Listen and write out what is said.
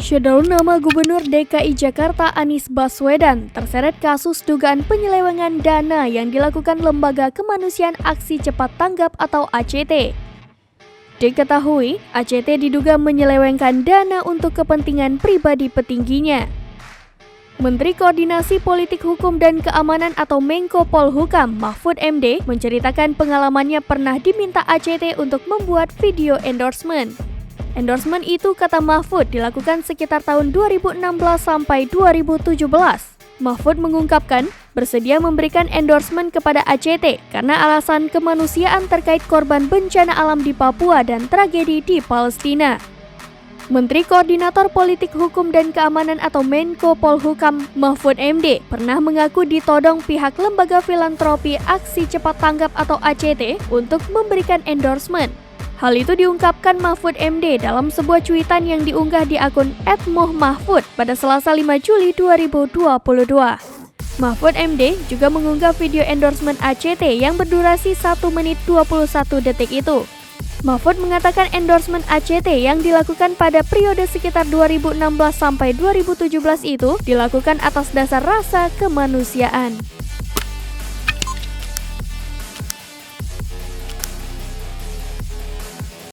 Saudara, nama Gubernur DKI Jakarta Anies Baswedan terseret kasus dugaan penyelewengan dana yang dilakukan Lembaga Kemanusiaan Aksi Cepat Tanggap atau ACT. Diketahui, ACT diduga menyelewengkan dana untuk kepentingan pribadi petingginya. Menteri Koordinasi Politik Hukum dan Keamanan atau Menko Polhukam Mahfud MD menceritakan pengalamannya pernah diminta ACT untuk membuat video endorsement. Endorsement itu, kata Mahfud, dilakukan sekitar tahun 2016 sampai 2017. Mahfud mengungkapkan bersedia memberikan endorsement kepada ACT karena alasan kemanusiaan terkait korban bencana alam di Papua dan tragedi di Palestina. Menteri Koordinator Politik Hukum dan Keamanan atau Menko Polhukam Mahfud MD pernah mengaku ditodong pihak Lembaga Filantropi Aksi Cepat Tanggap atau ACT untuk memberikan endorsement. Hal itu diungkapkan Mahfud MD dalam sebuah cuitan yang diunggah di akun @muhmahfud pada Selasa 5 Juli 2022. Mahfud MD juga mengunggah video endorsement ACT yang berdurasi 1 menit 21 detik itu. Mahfud mengatakan endorsement ACT yang dilakukan pada periode sekitar 2016 sampai 2017 itu dilakukan atas dasar rasa kemanusiaan.